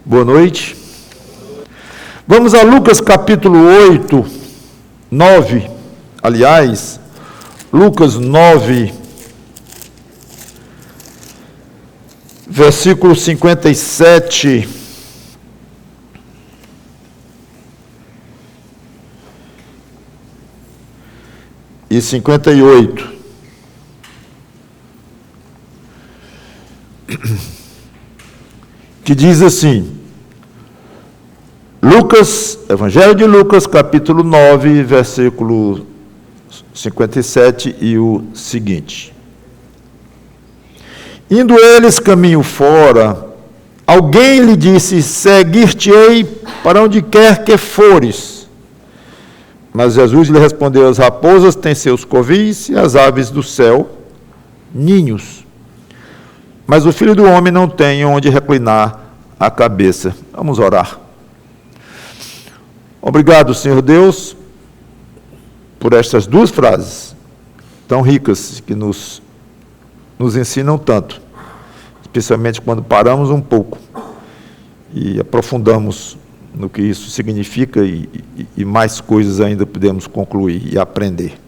Boa noite. Vamos a Lucas capítulo 8, 9, aliás, Lucas 9, versículo 57 e 58. Que diz assim, Evangelho de Lucas, capítulo 9, versículo 57 e o seguinte. Indo eles caminho fora, alguém lhe disse, seguir-te-ei para onde quer que fores. Mas Jesus lhe respondeu, as raposas têm seus covis e as aves do céu ninhos. Mas o Filho do Homem não tem onde reclinar a cabeça. Vamos orar. Obrigado, Senhor Deus, por estas duas frases tão ricas que nos ensinam tanto, especialmente quando paramos um pouco e aprofundamos no que isso significa e mais coisas ainda podemos concluir e aprender.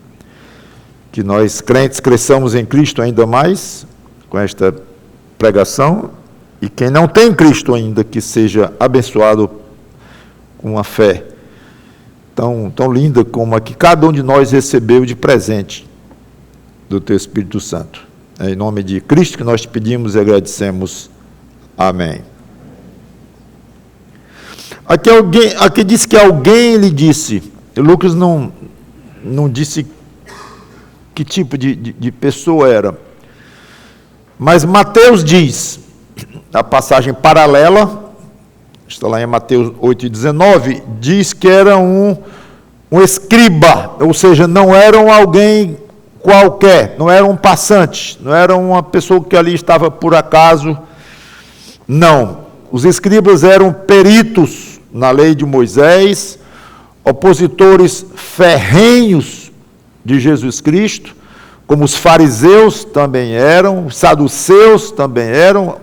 Que nós, crentes, cresçamos em Cristo ainda mais com esta pregação, e quem não tem Cristo ainda, que seja abençoado com uma fé tão linda como a que cada um de nós recebeu de presente do Teu Espírito Santo. É em nome de Cristo que nós te pedimos e agradecemos. Amém. Aqui diz que alguém lhe disse, Lucas não disse que tipo de pessoa era, mas Mateus diz, a passagem paralela, está lá em Mateus 8,19, diz que era um escriba, ou seja, não era alguém qualquer, não era um passante, não era uma pessoa que ali estava por acaso, não. Os escribas eram peritos na lei de Moisés, opositores ferrenhos de Jesus Cristo, como os fariseus também eram, os saduceus também eram,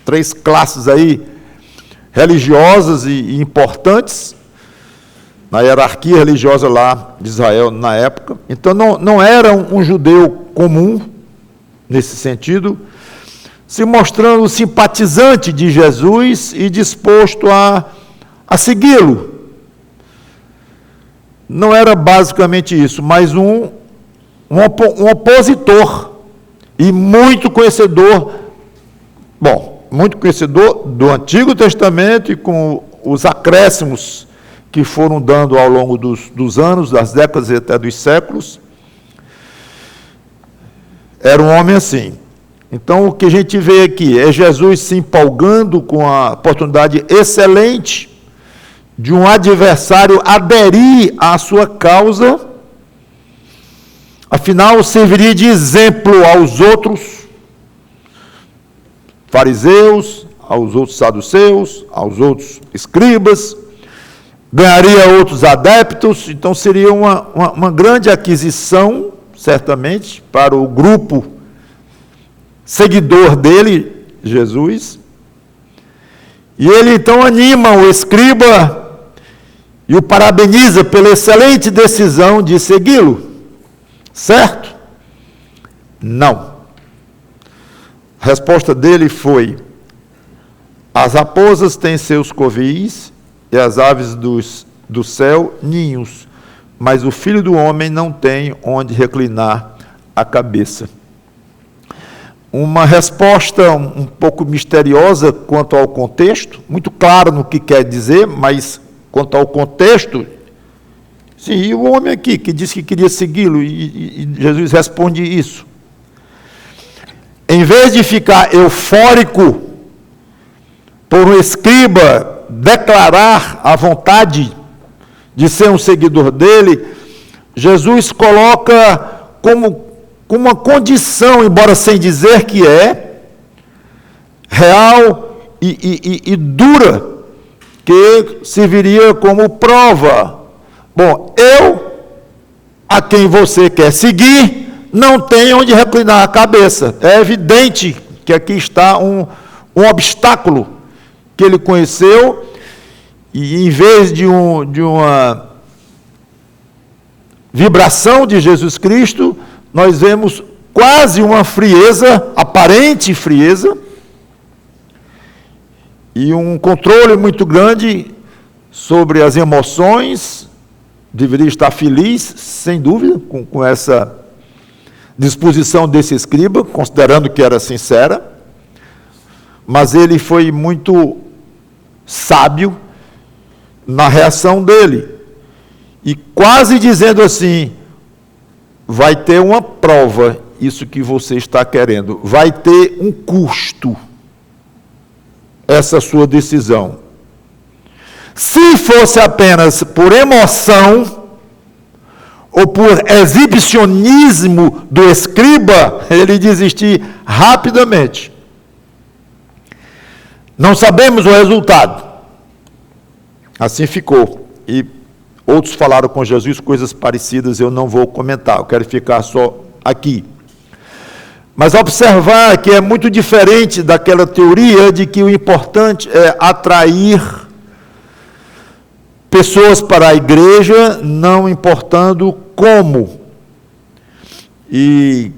três classes aí religiosas e importantes na hierarquia religiosa lá de Israel na época. Então não era um judeu comum nesse sentido, se mostrando simpatizante de Jesus e disposto a segui-lo. Não era basicamente isso, mas um opositor e muito conhecedor do Antigo Testamento e com os acréscimos que foram dando ao longo dos anos, das décadas e até dos séculos. Era um homem assim. Então, o que a gente vê aqui é Jesus se empolgando com a oportunidade excelente de um adversário aderir à sua causa, afinal, serviria de exemplo aos outros fariseus, aos outros saduceus, aos outros escribas, ganharia outros adeptos, então seria uma grande aquisição, certamente, para o grupo seguidor dele, Jesus. E ele então anima o escriba e o parabeniza pela excelente decisão de segui-lo. Certo? Não. A resposta dele foi, as raposas têm seus covis e as aves do céu ninhos, mas o Filho do Homem não tem onde reclinar a cabeça. Uma resposta um pouco misteriosa quanto ao contexto, muito claro no que quer dizer, mas quanto ao contexto, sim, e o homem aqui que disse que queria segui-lo, e Jesus responde isso. Em vez de ficar eufórico por um escriba declarar a vontade de ser um seguidor dele, Jesus coloca como uma condição, embora sem dizer que é, real e dura, que serviria como prova. Bom, a quem você quer seguir, não tem onde reclinar a cabeça. É evidente que aqui está um obstáculo que ele conheceu, e em vez de uma vibração de Jesus Cristo, nós vemos quase uma frieza, aparente frieza, e um controle muito grande sobre as emoções. Deveria estar feliz, sem dúvida, com essa disposição desse escriba, considerando que era sincera, mas ele foi muito sábio na reação dele, e quase dizendo assim: vai ter uma prova, isso que você está querendo, vai ter um custo, essa sua decisão. Se fosse apenas por emoção, ou por exibicionismo do escriba, ele desistir rapidamente. Não sabemos o resultado. Assim ficou. E outros falaram com Jesus coisas parecidas, eu não vou comentar, eu quero ficar só aqui. Mas observar que é muito diferente daquela teoria de que o importante é atrair pessoas para a igreja, não importando como. E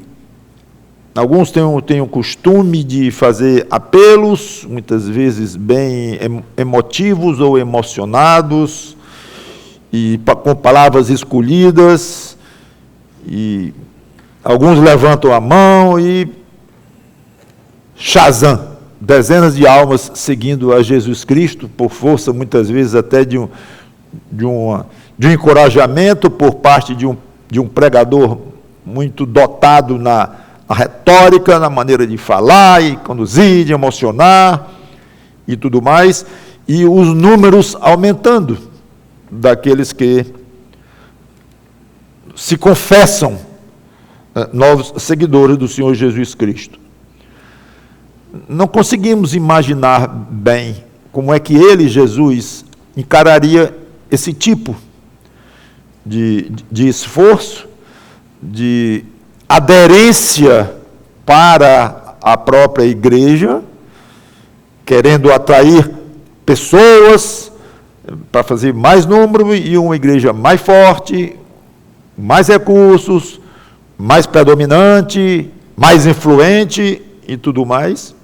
alguns têm o costume de fazer apelos, muitas vezes bem emotivos ou emocionados, e com palavras escolhidas, e alguns levantam a mão e Shazam, dezenas de almas seguindo a Jesus Cristo, por força muitas vezes até de um encorajamento por parte de um pregador muito dotado na retórica, na maneira de falar e conduzir, de emocionar e tudo mais, e os números aumentando daqueles que se confessam novos seguidores do Senhor Jesus Cristo. Não conseguimos imaginar bem como é que ele, Jesus, encararia esse tipo de esforço, de aderência para a própria igreja, querendo atrair pessoas para fazer mais número e uma igreja mais forte, mais recursos, mais predominante, mais influente e tudo mais.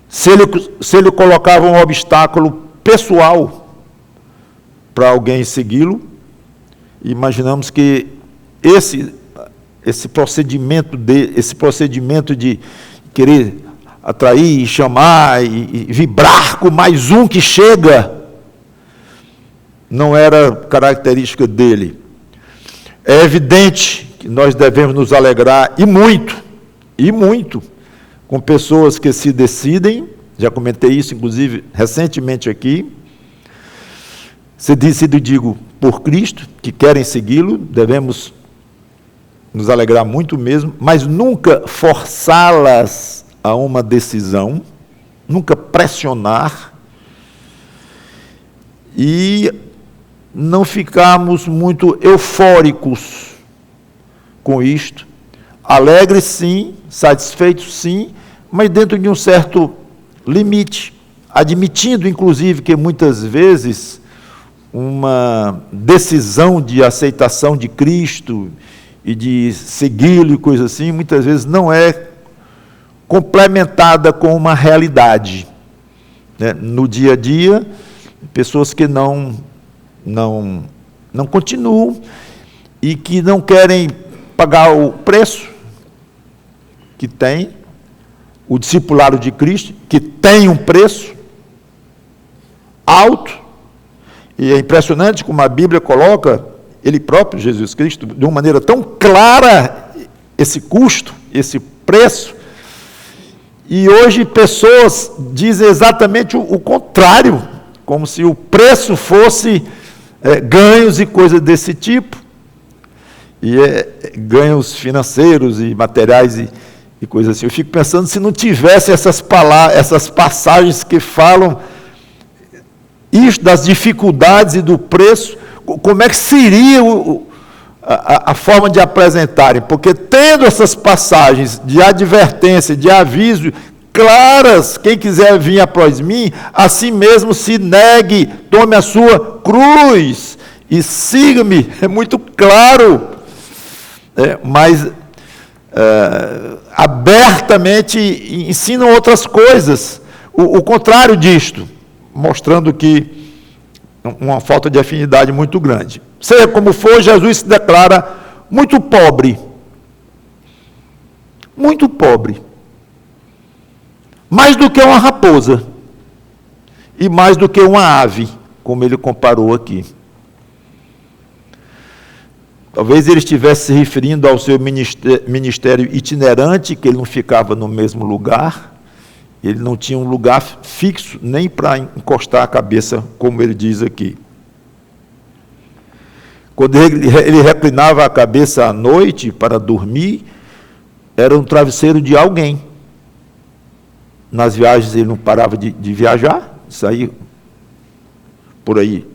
Se ele colocava um obstáculo pessoal para alguém segui-lo, imaginamos que esse procedimento de querer atrair, chamar e vibrar com mais um que chega, não era característica dele. É evidente que nós devemos nos alegrar, e muito, com pessoas que se decidem, já comentei isso, inclusive, recentemente aqui, se decidem, digo, por Cristo, que querem segui-lo, devemos nos alegrar muito mesmo, mas nunca forçá-las a uma decisão, nunca pressionar, e não ficarmos muito eufóricos com isto, alegres sim, satisfeitos sim, mas dentro de um certo limite, admitindo inclusive que muitas vezes uma decisão de aceitação de Cristo e de segui-lo e coisa assim, muitas vezes não é complementada com uma realidade, né? No dia a dia, pessoas que não continuam e que não querem pagar o preço que tem, o discipulado de Cristo, que tem um preço alto, e é impressionante como a Bíblia coloca, ele próprio, Jesus Cristo, de uma maneira tão clara, esse custo, esse preço, e hoje pessoas dizem exatamente o contrário, como se o preço fosse ganhos e coisas desse tipo, e ganhos financeiros e materiais e coisas assim. Eu fico pensando se não tivesse essas passagens que falam isso, das dificuldades e do preço, como é que seria a forma de apresentarem? Porque tendo essas passagens de advertência, de aviso, claras: quem quiser vir após mim, a si mesmo se negue, tome a sua cruz e siga-me. É muito claro, mas abertamente ensinam outras coisas, o contrário disto, mostrando que uma falta de afinidade muito grande. Seja como for, Jesus se declara muito pobre, mais do que uma raposa e mais do que uma ave, como ele comparou aqui. Talvez ele estivesse se referindo ao seu ministério itinerante, que ele não ficava no mesmo lugar, ele não tinha um lugar fixo, nem para encostar a cabeça, como ele diz aqui. Quando ele reclinava a cabeça à noite para dormir, era um travesseiro de alguém. Nas viagens ele não parava de viajar, sair por aí,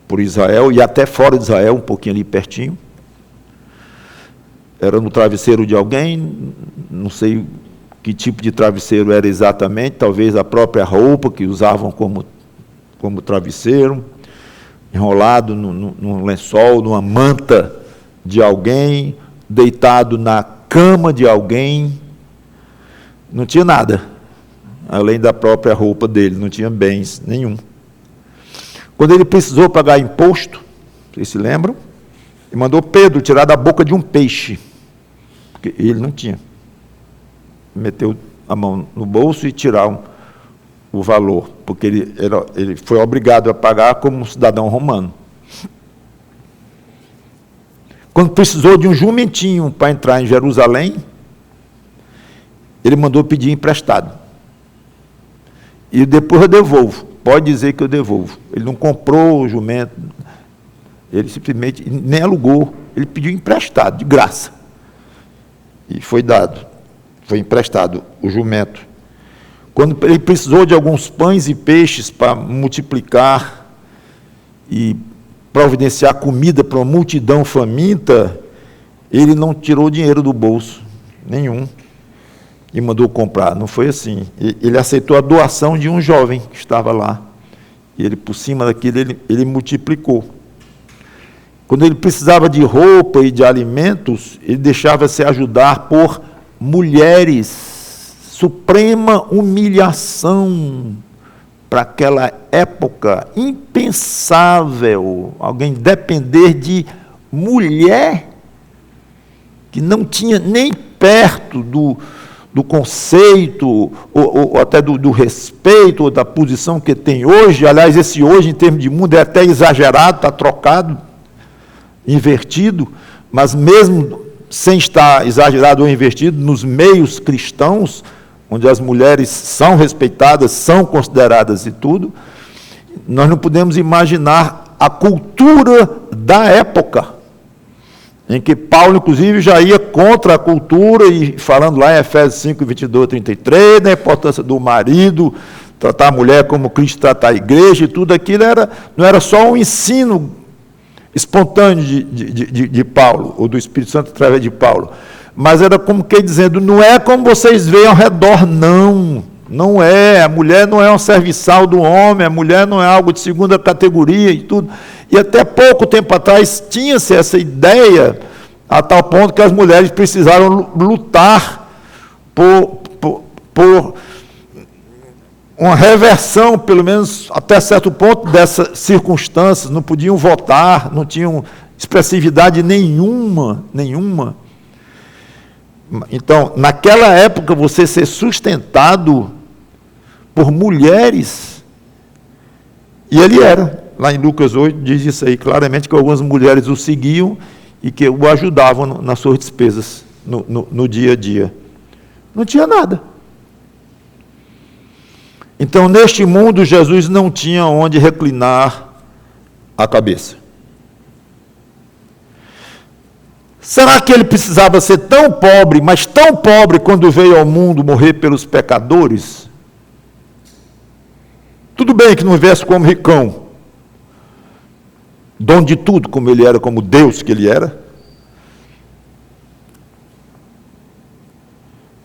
por Israel, e até fora de Israel, um pouquinho ali pertinho. Era no travesseiro de alguém, não sei que tipo de travesseiro era exatamente, talvez a própria roupa que usavam como travesseiro, enrolado num lençol, numa manta de alguém, deitado na cama de alguém. Não tinha nada, além da própria roupa dele, não tinha bens nenhum. Quando ele precisou pagar imposto, vocês se lembram? Ele mandou Pedro tirar da boca de um peixe, porque ele não tinha. Meteu a mão no bolso e tirar o valor, porque ele foi obrigado a pagar como um cidadão romano. Quando precisou de um jumentinho para entrar em Jerusalém, ele mandou pedir emprestado. E depois eu devolvo. Pode dizer que eu devolvo. Ele não comprou o jumento, ele simplesmente nem alugou, ele pediu emprestado, de graça. E foi dado, foi emprestado o jumento. Quando ele precisou de alguns pães e peixes para multiplicar e providenciar comida para uma multidão faminta, ele não tirou dinheiro do bolso, nenhum, e mandou comprar. Não foi assim. Ele aceitou a doação de um jovem que estava lá. E ele, por cima daquilo, ele multiplicou. Quando ele precisava de roupa e de alimentos, ele deixava-se ajudar por mulheres. Suprema humilhação para aquela época, impensável, alguém depender de mulher que não tinha nem perto do conceito, ou até do respeito, ou da posição que tem hoje. Aliás, esse hoje, em termos de mundo, é até exagerado, está trocado, invertido, mas mesmo sem estar exagerado ou invertido, nos meios cristãos, onde as mulheres são respeitadas, são consideradas e tudo, nós não podemos imaginar a cultura da época, em que Paulo, inclusive, já ia contra a cultura, e falando lá em Efésios 5, 22, 33, da importância do marido, tratar a mulher como Cristo trata a igreja, e tudo aquilo não era só um ensino espontâneo de Paulo, ou do Espírito Santo através de Paulo, mas era como que dizendo, não é como vocês veem ao redor, não é, a mulher não é um serviçal do homem, a mulher não é algo de segunda categoria e tudo. E até pouco tempo atrás tinha-se essa ideia, a tal ponto que as mulheres precisaram lutar por uma reversão, pelo menos até certo ponto, dessas circunstâncias. Não podiam votar, não tinham expressividade nenhuma. Então, naquela época, você ser sustentado por mulheres, e ele era. Lá em Lucas 8 diz isso aí claramente, que algumas mulheres o seguiam e que o ajudavam nas suas despesas no dia a dia. Não tinha nada. Então, neste mundo, Jesus não tinha onde reclinar a cabeça. Será que ele precisava ser tão pobre, mas tão pobre, quando veio ao mundo morrer pelos pecadores? Tudo bem que não viesse como ricão, dono de tudo, como ele era, como Deus que ele era.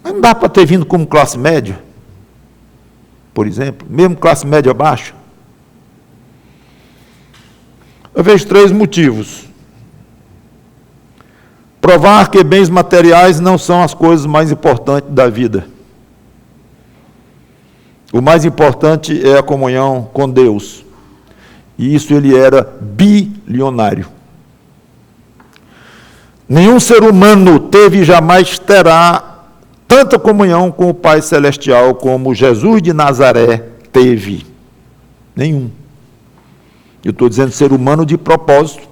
Mas não dá para ter vindo como classe média. por exemplo, mesmo classe média baixa? Eu vejo 3 motivos. Provar que bens materiais não são as coisas mais importantes da vida. O mais importante é a comunhão com Deus. E isso ele era bilionário. Nenhum ser humano teve e jamais terá tanta comunhão com o Pai Celestial como Jesus de Nazaré teve. Nenhum. Eu estou dizendo ser humano de propósito,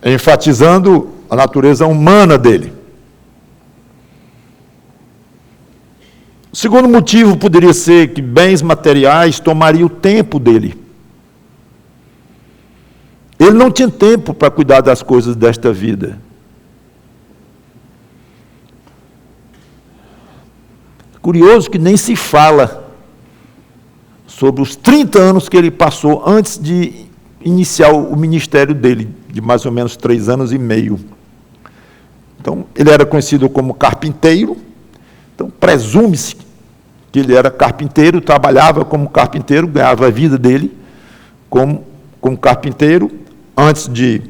enfatizando a natureza humana dele. O segundo motivo poderia ser que bens materiais tomariam o tempo dele. Ele não tinha tempo para cuidar das coisas desta vida. Curioso que nem se fala sobre os 30 anos que ele passou antes de iniciar o ministério dele, de mais ou menos 3 anos e meio. Então, ele era conhecido como carpinteiro, então presume-se que ele era carpinteiro, trabalhava como carpinteiro, ganhava a vida dele como carpinteiro, antes de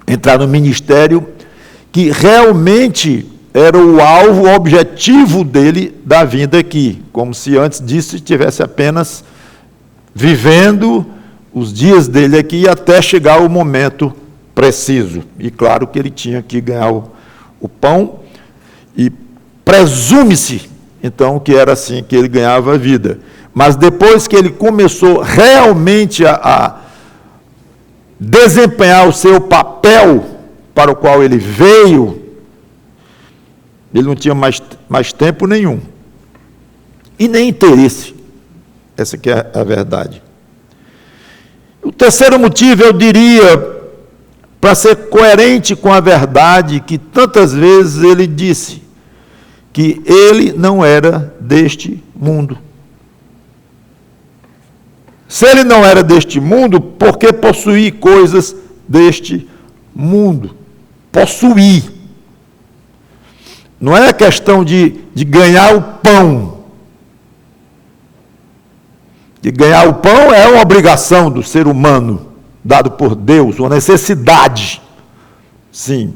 entrar no ministério, que realmente era o alvo, o objetivo dele da vinda aqui, como se antes disso estivesse apenas vivendo os dias dele aqui até chegar o momento preciso. E claro que ele tinha que ganhar o pão, e presume-se, então, que era assim que ele ganhava a vida. Mas depois que ele começou realmente a desempenhar o seu papel para o qual ele veio, ele não tinha mais tempo nenhum. E nem interesse. Essa que é a verdade. O terceiro motivo, eu diria, para ser coerente com a verdade, que tantas vezes ele disse, que ele não era deste mundo. Se ele não era deste mundo, por que possuir coisas deste mundo? Possuir. Não é a questão de ganhar o pão. De ganhar o pão é uma obrigação do ser humano, dado por Deus, uma necessidade. Sim.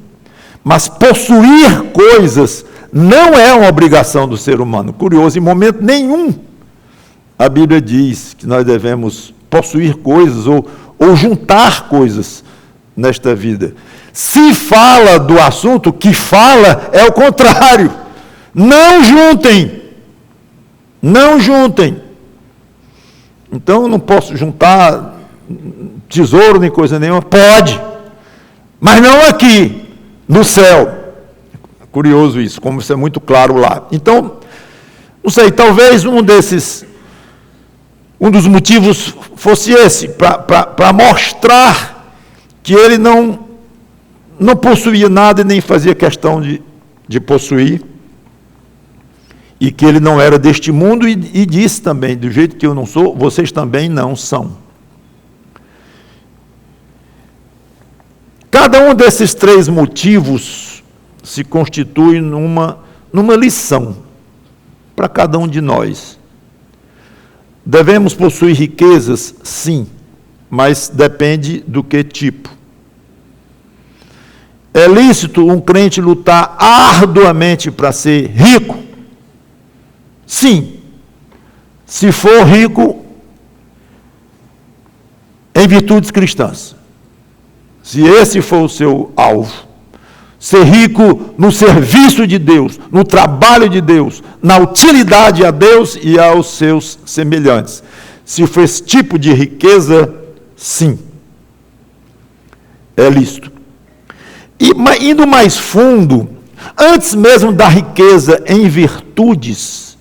Mas possuir coisas não é uma obrigação do ser humano. Curioso, em momento nenhum a Bíblia diz que nós devemos possuir coisas ou juntar coisas nesta vida. Se fala do assunto, que fala é o contrário. Não juntem. Não juntem. Então eu não posso juntar tesouro nem coisa nenhuma. Pode. Mas não aqui, no céu. Curioso isso, como isso é muito claro lá. Então, não sei, talvez um dos motivos fosse esse, para mostrar que ele não possuía nada e nem fazia questão de possuir, e que ele não era deste mundo, e disse também, do jeito que eu não sou, vocês também não são. Cada um desses 3 motivos se constitui numa lição para cada um de nós. Devemos possuir riquezas? Sim, mas depende do que tipo. É lícito um crente lutar arduamente para ser rico? Sim, se for rico em virtudes cristãs. Se esse for o seu alvo. Ser rico no serviço de Deus, no trabalho de Deus, na utilidade a Deus e aos seus semelhantes. Se for esse tipo de riqueza, sim, é lícito. E indo mais fundo, antes mesmo da riqueza em virtudes,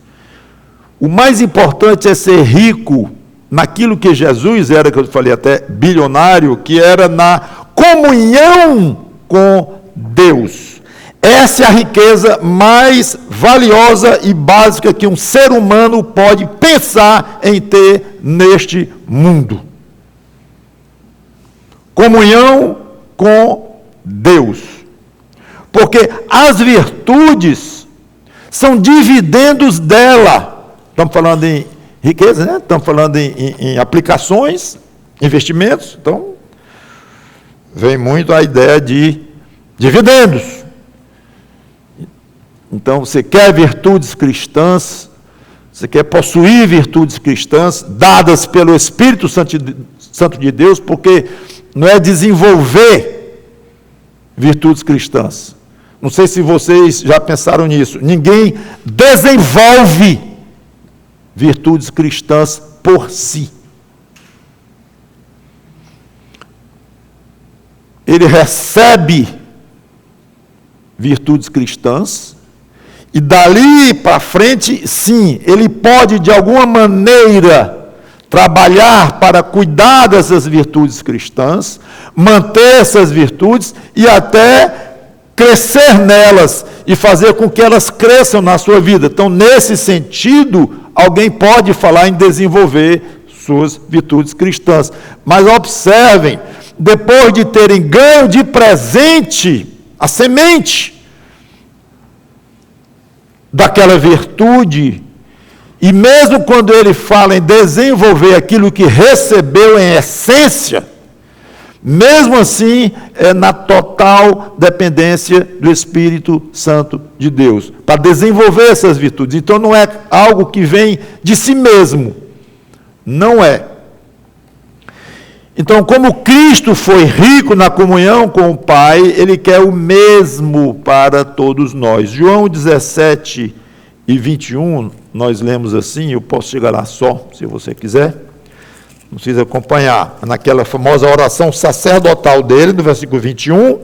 o mais importante é ser rico naquilo que Jesus era, que eu falei até bilionário, que era na comunhão com Deus. Essa é a riqueza mais valiosa e básica que um ser humano pode pensar em ter neste mundo. Comunhão com Deus. Porque as virtudes são dividendos dela. Estamos falando Riqueza, né? Estamos falando em aplicações, investimentos. Então, vem muito a ideia de dividendos. Então, você quer virtudes cristãs, você quer possuir virtudes cristãs, dadas pelo Espírito Santo de Deus, porque não é desenvolver virtudes cristãs. Não sei se vocês já pensaram nisso. Ninguém desenvolve virtudes cristãs por si. Ele recebe virtudes cristãs e dali para frente, sim, ele pode de alguma maneira trabalhar para cuidar dessas virtudes cristãs, manter essas virtudes e até crescer nelas e fazer com que elas cresçam na sua vida. Então, nesse sentido, alguém pode falar em desenvolver suas virtudes cristãs. Mas observem, depois de terem ganho de presente a semente daquela virtude, e mesmo quando ele fala em desenvolver aquilo que recebeu em essência, mesmo assim, é na total dependência do Espírito Santo de Deus, para desenvolver essas virtudes. Então, não é algo que vem de si mesmo. Não é. Então, como Cristo foi rico na comunhão com o Pai, Ele quer o mesmo para todos nós. João 17 e 21, nós lemos assim, eu posso chegar lá só, se você quiser. Não precisa acompanhar, naquela famosa oração sacerdotal dele, no versículo 21.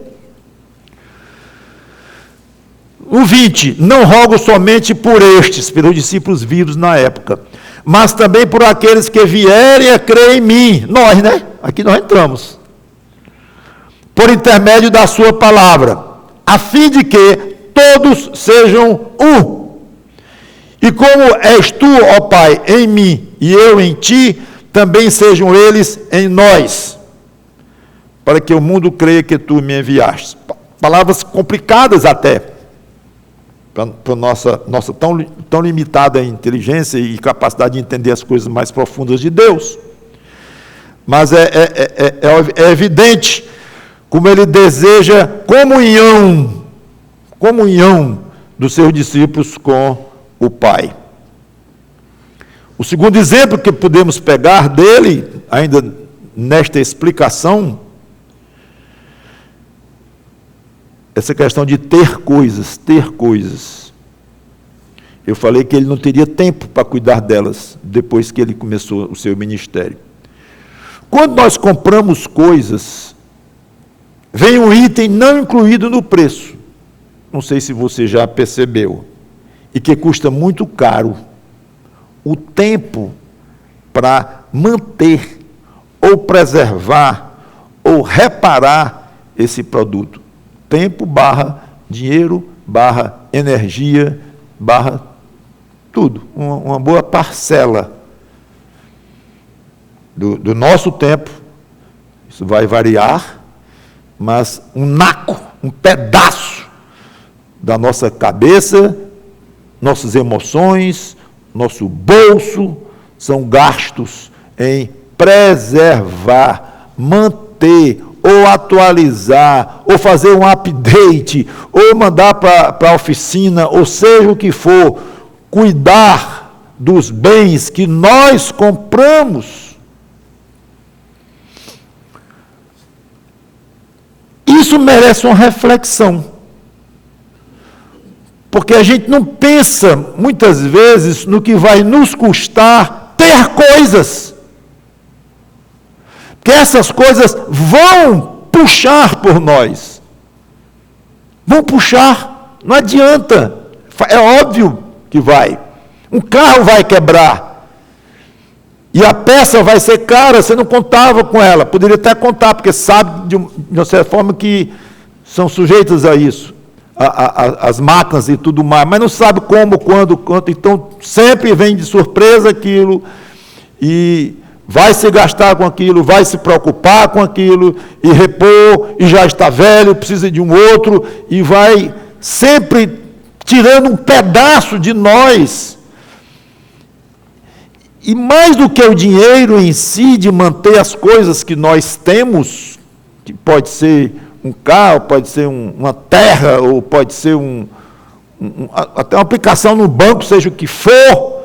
O 20, não rogo somente por estes, pelos discípulos vivos na época, mas também por aqueles que vierem a crer em mim. Nós, né? Aqui nós entramos. Por intermédio da sua palavra, a fim de que todos sejam um. E como és tu, ó Pai, em mim e eu em ti, também sejam eles em nós, para que o mundo creia que tu me enviaste. Palavras complicadas até, para nossa tão limitada inteligência e capacidade de entender as coisas mais profundas de Deus. Mas é evidente como ele deseja comunhão dos seus discípulos com o Pai. O segundo exemplo que podemos pegar dele, ainda nesta explicação, essa questão de ter coisas. Eu falei que ele não teria tempo para cuidar delas, depois que ele começou o seu ministério. Quando nós compramos coisas, vem um item não incluído no preço, não sei se você já percebeu, e que custa muito caro, o tempo para manter, ou preservar, ou reparar esse produto. Tempo barra dinheiro, barra energia, barra tudo. Uma boa parcela do nosso tempo, isso vai variar, mas um naco, um pedaço da nossa cabeça, nossas emoções, nosso bolso, são gastos em preservar, manter, ou atualizar, ou fazer um update, ou mandar para a oficina, ou seja o que for, cuidar dos bens que nós compramos. Isso merece uma reflexão. Porque a gente não pensa, muitas vezes, no que vai nos custar ter coisas. Porque essas coisas vão puxar por nós. Vão puxar, não adianta. É óbvio que vai. Um carro vai quebrar. E a peça vai ser cara, você não contava com ela. Poderia até contar, porque sabe de uma certa forma que são sujeitos a isso. As máquinas e tudo mais, mas não sabe como, quando, quanto, então sempre vem de surpresa aquilo, e vai se gastar com aquilo, vai se preocupar com aquilo, e repor, e já está velho, precisa de um outro, e vai sempre tirando um pedaço de nós. E mais do que o dinheiro em si, de manter as coisas que nós temos, que pode ser um carro, pode ser uma terra, ou pode ser até uma aplicação no banco, seja o que for,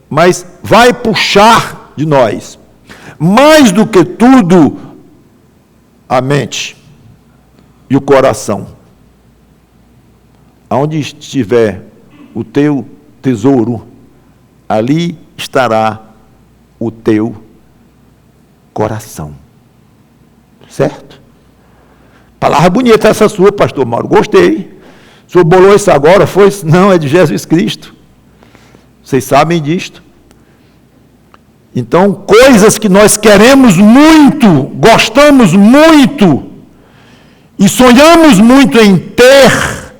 mas vai puxar de nós. Mais do que tudo, a mente e o coração. Aonde estiver o teu tesouro, ali estará o teu coração. Certo? Palavra bonita essa sua, pastor Mauro. Gostei. O senhor bolou isso agora? Foi? Não, é de Jesus Cristo. Vocês sabem disto. Então, coisas que nós queremos muito, gostamos muito e sonhamos muito em ter,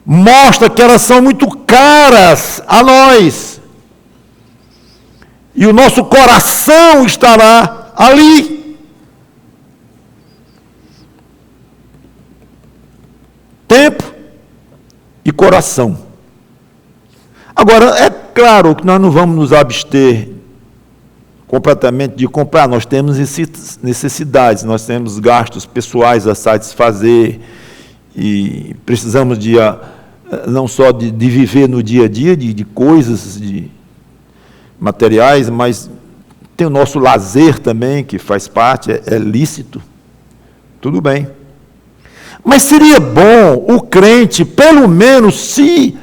mostra que elas são muito caras a nós. E o nosso coração estará ali. Tempo e coração. Agora, é claro que nós não vamos nos abster completamente de comprar, nós temos necessidades, nós temos gastos pessoais a satisfazer e precisamos não só de viver no dia a dia, de coisas, de materiais, mas tem o nosso lazer também, que faz parte, é lícito, tudo bem. Mas seria bom o crente, pelo menos, se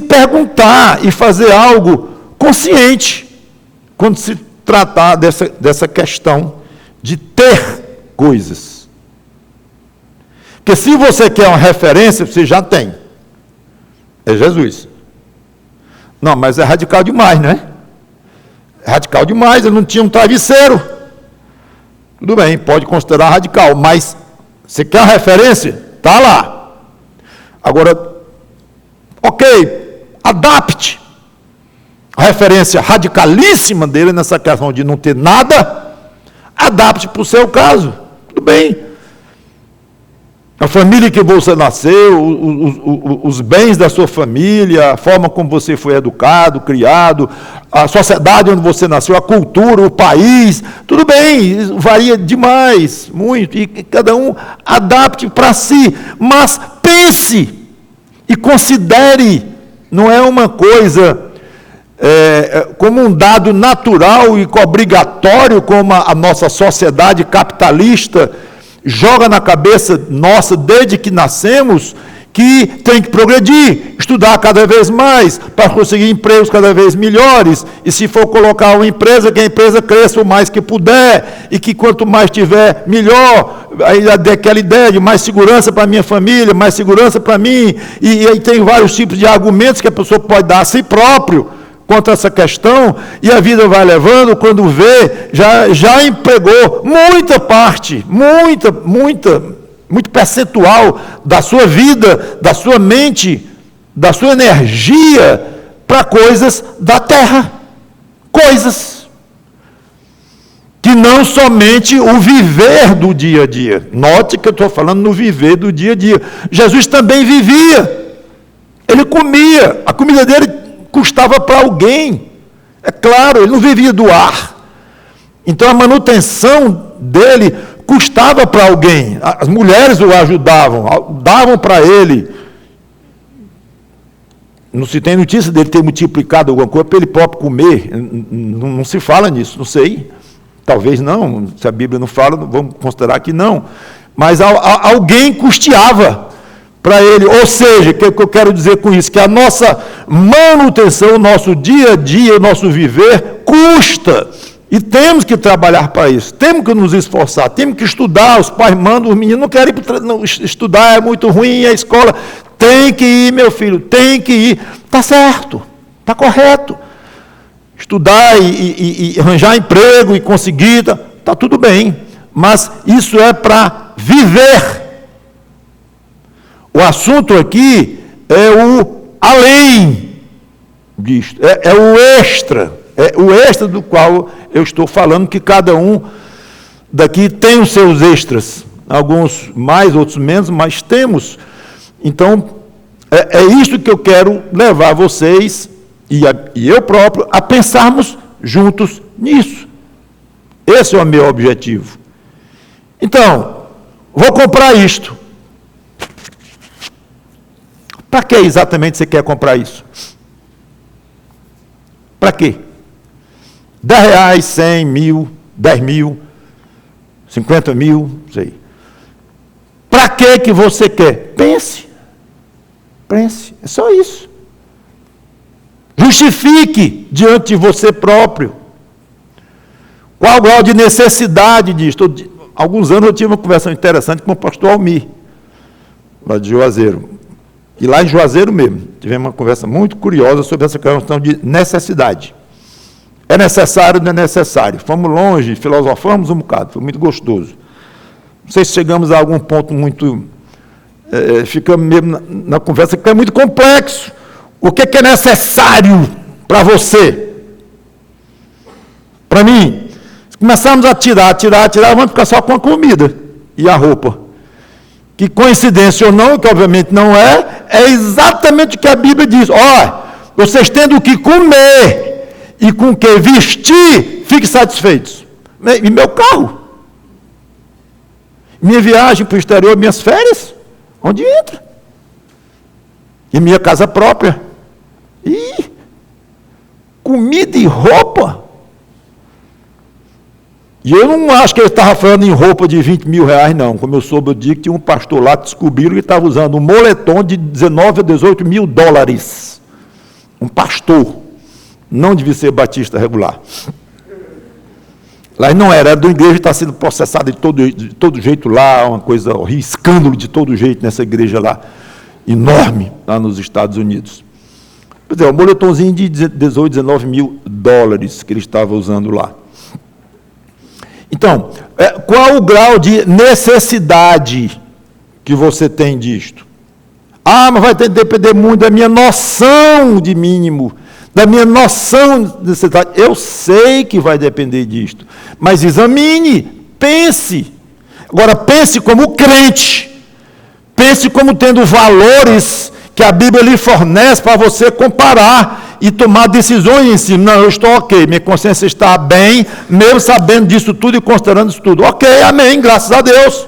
perguntar e fazer algo consciente, quando se tratar dessa questão de ter coisas. Porque se você quer uma referência, você já tem. É Jesus. Não, mas é radical demais, não é? É radical demais, ele não tinha um travesseiro. Tudo bem, pode considerar radical, mas você quer uma referência? Está lá. Agora, ok, adapte. A referência radicalíssima dele nessa questão de não ter nada, adapte para o seu caso. Tudo bem. A família que você nasceu, os bens da sua família, a forma como você foi educado, criado, a sociedade onde você nasceu, a cultura, o país, tudo bem, varia demais, muito, e cada um adapte para si, mas pense e considere, não é uma coisa como um dado natural e obrigatório, como a nossa sociedade capitalista joga na cabeça nossa desde que nascemos, que tem que progredir, estudar cada vez mais, para conseguir empregos cada vez melhores, e se for colocar uma empresa, que a empresa cresça o mais que puder, e que quanto mais tiver, melhor, aí daquela ideia de mais segurança para a minha família, mais segurança para mim, e aí tem vários tipos de argumentos que a pessoa pode dar a si próprio, contra essa questão, e a vida vai levando, quando vê, já empregou muita parte, muito percentual da sua vida, da sua mente, da sua energia, para coisas da terra, coisas que não somente o viver do dia a dia. Note que eu estou falando no viver do dia a dia. Jesus também vivia, ele comia, a comida dele custava para alguém, é claro, ele não vivia do ar, então a manutenção dele custava para alguém, as mulheres o ajudavam, davam para ele, não se tem notícia dele ter multiplicado alguma coisa para ele próprio comer, não se fala nisso, não sei, talvez não, se a Bíblia não fala, vamos considerar que não, mas alguém custeava para ele, ou seja, o que eu quero dizer com isso? Que a nossa manutenção, o nosso dia a dia, o nosso viver, custa, e temos que trabalhar para isso, temos que nos esforçar, temos que estudar, os pais mandam, os meninos não querem estudar, é muito ruim a escola, tem que ir, meu filho, tem que ir, está certo, está correto, estudar e arranjar emprego e conseguir, está tudo bem, mas isso é para viver. O assunto aqui é o além disto, é o extra do qual eu estou falando, que cada um daqui tem os seus extras, alguns mais, outros menos, mas temos. Então, é isso que eu quero levar vocês e eu próprio, a pensarmos juntos nisso. Esse é o meu objetivo. Então, vou comprar isto. Para que exatamente você quer comprar isso? Para quê? 10 reais, 100 mil, 10 mil, 50 mil, não sei. Para que você quer? Pense. Pense. É só isso. Justifique diante de você próprio. Qual o grau de necessidade disso? Alguns anos eu tive uma conversa interessante com o pastor Almir, lá de Juazeiro. E lá em Juazeiro mesmo, tivemos uma conversa muito curiosa sobre essa questão de necessidade. É necessário, não é necessário. Fomos longe, filosofamos um bocado, foi muito gostoso. Não sei se chegamos a algum ponto muito... ficamos mesmo na conversa, que é muito complexo. O que é necessário para você? Para mim, se começarmos a tirar, vamos ficar só com a comida e a roupa. Que coincidência ou não, que obviamente não é exatamente o que a Bíblia diz. Ó, vocês tendo o que comer e com o que vestir, fiquem satisfeitos. E meu carro? Minha viagem para o exterior, minhas férias? Onde entra? E minha casa própria? E comida e roupa? E eu não acho que ele estava falando em roupa de 20 mil reais, não. Como eu soube, eu digo que tinha um pastor lá que descobriram que estava usando um moletom de 19 a 18 mil dólares. Um pastor. Não devia ser batista regular. Lá não era de uma igreja que está sendo processada de todo jeito lá, uma coisa horrível, escândalo de todo jeito nessa igreja lá, enorme, lá nos Estados Unidos. Pois é, um moletomzinho de 18, 19 mil dólares que ele estava usando lá. Então, qual o grau de necessidade que você tem disto? Ah, mas vai ter que depender muito da minha noção de mínimo, da minha noção de necessidade. Eu sei que vai depender disto, mas examine, pense. Agora, pense como crente, pense como tendo valores que a Bíblia lhe fornece para você comparar e tomar decisões em si. Não, eu estou ok, minha consciência está bem, mesmo sabendo disso tudo e considerando isso tudo. Ok, amém, graças a Deus.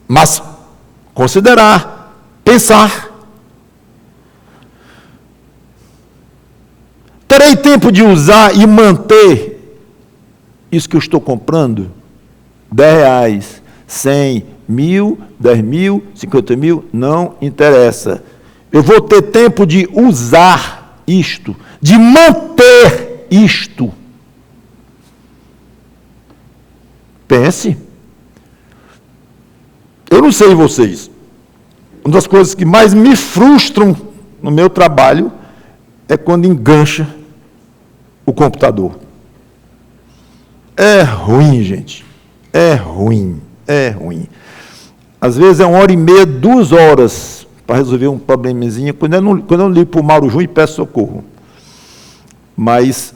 Mas considerar, pensar. Terei tempo de usar e manter isso que eu estou comprando? 10 reais, 100 mil, 10 mil, 50 mil, não interessa. Eu vou ter tempo de usar isto, de manter isto. Pense. Eu não sei vocês. Uma das coisas que mais me frustram no meu trabalho é quando engancha o computador. É ruim, gente. É ruim. É ruim. Às vezes é 1h30, 2 horas para resolver um probleminha, quando eu não ligo para o Mauro Júnior e peço socorro. Mas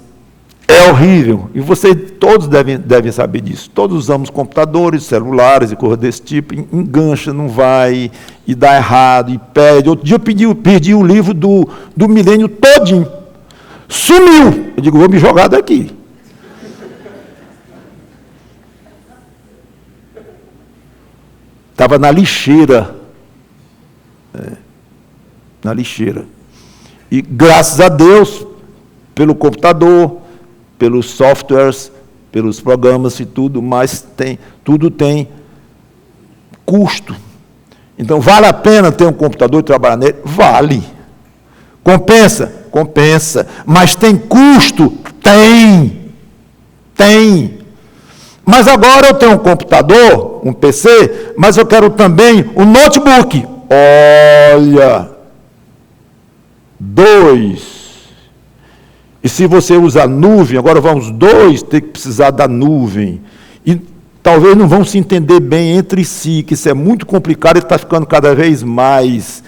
é horrível, e vocês todos devem saber disso. Todos usamos computadores, celulares e coisas desse tipo, engancha, não vai, e dá errado, e perde. Outro dia eu perdi o livro do milênio todinho. Sumiu! Eu digo, vou me jogar daqui. Estava na lixeira. Na lixeira. E graças a Deus, pelo computador, pelos softwares, pelos programas e tudo, mas tudo tem custo. Então, vale a pena ter um computador e trabalhar nele? Vale. Compensa? Compensa. Mas tem custo? Tem. Tem. Mas agora eu tenho um computador, um PC, mas eu quero também um notebook. Olha, 2. E se você usa nuvem, agora vão os 2 ter que precisar da nuvem. E talvez não vão se entender bem entre si, que isso é muito complicado e está ficando cada vez mais.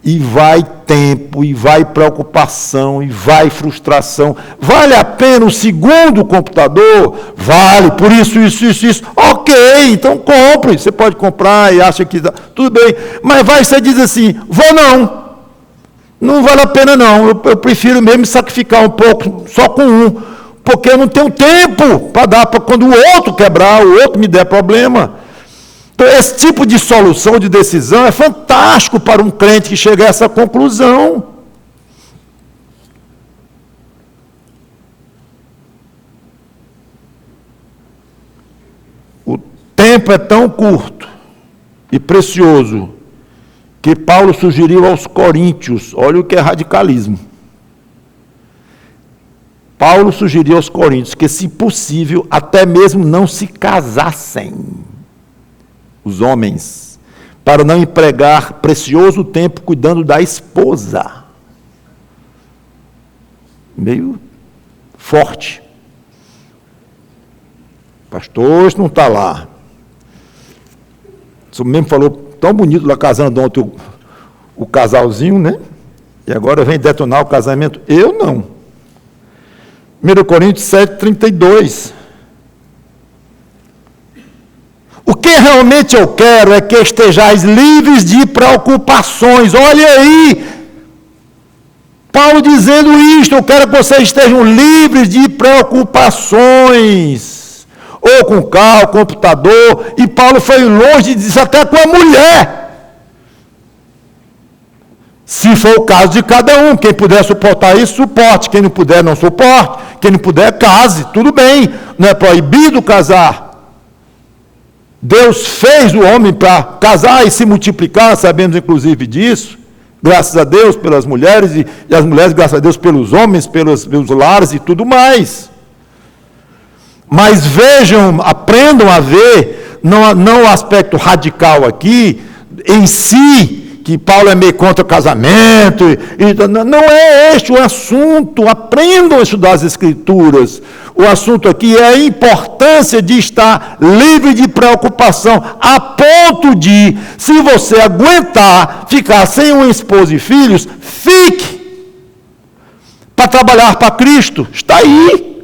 E vai tempo, e vai preocupação, e vai frustração. Vale a pena o segundo computador? Vale, por isso. Ok, então compre. Você pode comprar e acha que... Tudo bem. Mas você diz assim, vou não. Não vale a pena não, eu prefiro mesmo sacrificar um pouco, só com um, porque eu não tenho tempo para dar para quando o outro quebrar, o outro me der problema. Então, esse tipo de solução, de decisão, é fantástico para um crente que chega a essa conclusão. O tempo é tão curto e precioso que Paulo sugeriu aos coríntios, olha o que é radicalismo. Paulo sugeriu aos coríntios que, se possível, até mesmo não se casassem os homens, para não empregar precioso tempo cuidando da esposa. Meio forte. Pastor, isso não está lá. Você mesmo falou tão bonito lá casando ontem o casalzinho, né? E agora vem detonar o casamento. Eu não. 1 Coríntios 7:32. O que realmente eu quero é que estejais livres de preocupações. Olha aí, Paulo dizendo isto, eu quero que vocês estejam livres de preocupações. Ou com carro, computador, e Paulo foi longe e disse até com a mulher. Se for o caso de cada um, quem puder suportar isso, suporte. Quem não puder, não suporte. Quem não puder, case. Tudo bem, não é proibido casar. Deus fez o homem para casar e se multiplicar, sabemos inclusive disso, graças a Deus pelas mulheres, e as mulheres, graças a Deus, pelos homens, pelos lares e tudo mais. Mas vejam, aprendam a ver, não o aspecto radical aqui, em si, que Paulo é meio contra o casamento, não é este o assunto, aprendam a estudar as Escrituras. O assunto aqui é a importância de estar livre de preocupação, a ponto de, se você aguentar ficar sem uma esposa e filhos, fique, para trabalhar para Cristo, está aí.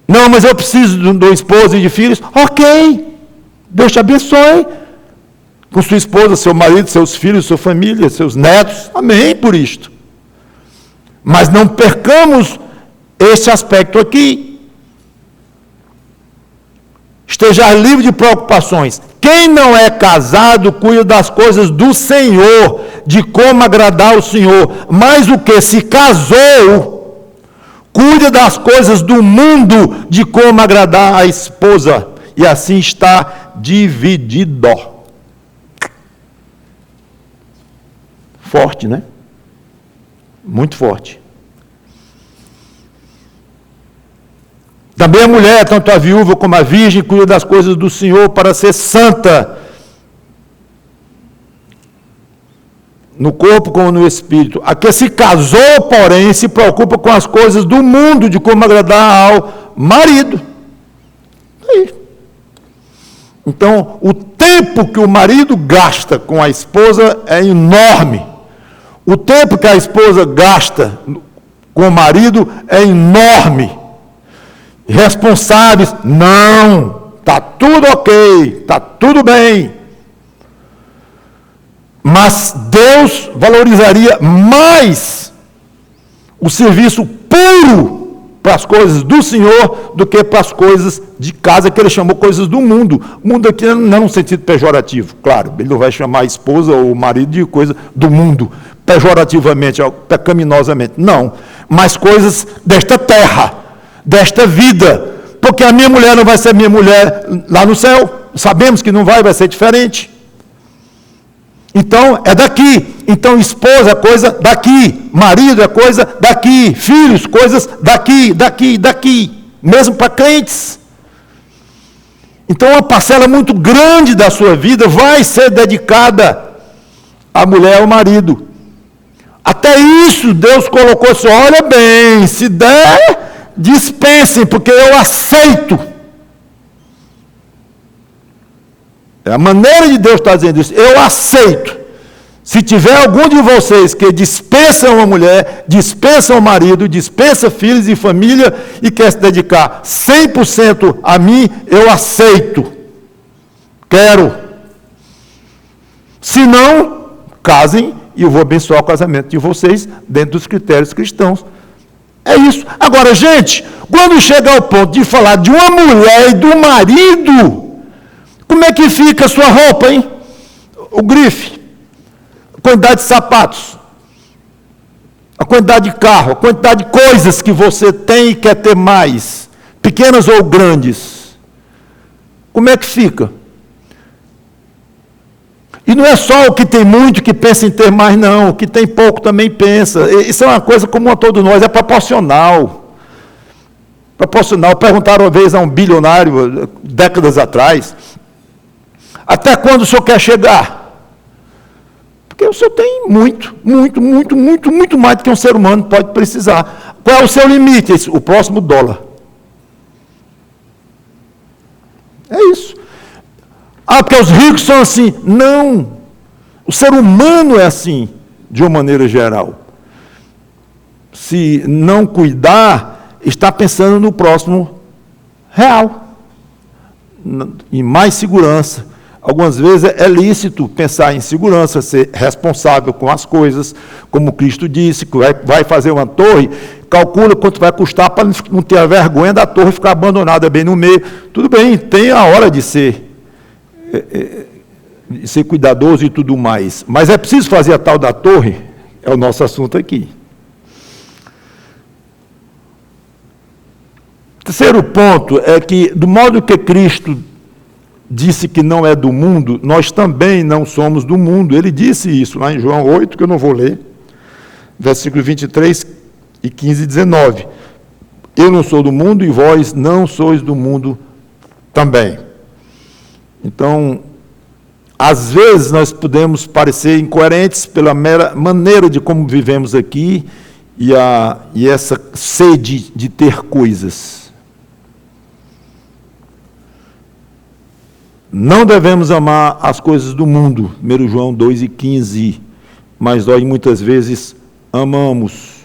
Não, mas eu preciso de uma esposa e de filhos, ok, Deus te abençoe, com sua esposa, seu marido, seus filhos, sua família, seus netos, amém por isto. Mas não percamos esse aspecto aqui. Esteja livre de preocupações. Quem não é casado cuida das coisas do Senhor, de como agradar o Senhor. Mas o que se casou, cuida das coisas do mundo, de como agradar a esposa. E assim está dividido. Forte, né? Muito forte. Também a mulher, tanto a viúva como a virgem, cuida das coisas do Senhor para ser santa, no corpo como no espírito. A que se casou, porém, se preocupa com as coisas do mundo, de como agradar ao marido. Aí. Então, o tempo que o marido gasta com a esposa é enorme. O tempo que a esposa gasta com o marido é enorme. Responsáveis, não, está tudo ok, está tudo bem. Mas Deus valorizaria mais o serviço puro para as coisas do Senhor do que para as coisas de casa, que ele chamou coisas do mundo. O mundo aqui não é num sentido pejorativo, claro, ele não vai chamar a esposa ou o marido de coisa do mundo, pejorativamente, pecaminosamente, não, mas coisas desta terra, desta vida, porque a minha mulher não vai ser minha mulher lá no céu, sabemos que não vai ser diferente. Então, é daqui. Então, esposa é coisa daqui, marido é coisa daqui, filhos, coisas daqui, daqui, daqui, mesmo para crentes. Então, uma parcela muito grande da sua vida vai ser dedicada à mulher e ao marido. Até isso, Deus colocou assim, olha bem, se der, dispensem, porque eu aceito. É a maneira de Deus estar dizendo isso. Eu aceito. Se tiver algum de vocês que dispensa uma mulher, dispensa um marido, dispensa filhos e família e quer se dedicar 100% a mim, eu aceito. Quero. Se não, casem e eu vou abençoar o casamento de vocês dentro dos critérios cristãos. É isso. Agora, gente, quando chega ao ponto de falar de uma mulher e do marido, como é que fica a sua roupa, hein? O grife, a quantidade de sapatos, a quantidade de carro, a quantidade de coisas que você tem e quer ter mais, pequenas ou grandes. Como é que fica? E não é só o que tem muito que pensa em ter mais, não. O que tem pouco também pensa. Isso é uma coisa comum a todos nós, é proporcional. Proporcional. Perguntaram uma vez a um bilionário, décadas atrás, até quando o senhor quer chegar? Porque o senhor tem muito mais do que um ser humano pode precisar. Qual é o seu limite? O próximo dólar. É isso. Ah, porque os ricos são assim. Não. O ser humano é assim, de uma maneira geral. Se não cuidar, está pensando no próximo real. Em mais segurança. Algumas vezes é lícito pensar em segurança, ser responsável com as coisas, como Cristo disse, que vai fazer uma torre, calcula quanto vai custar para não ter a vergonha da torre ficar abandonada bem no meio. Tudo bem, tem a hora de ser cuidadoso e tudo mais. Mas é preciso fazer a tal da torre? É o nosso assunto aqui. Terceiro ponto é que, do modo que Cristo disse que não é do mundo, nós também não somos do mundo. Ele disse isso lá em João 8, que eu não vou ler, versículos 23 e 15 e 19. Eu não sou do mundo e vós não sois do mundo também. Então, às vezes nós podemos parecer incoerentes pela mera maneira de como vivemos aqui e essa sede de ter coisas. Não devemos amar as coisas do mundo, 1 João 2 e 15, mas nós muitas vezes amamos.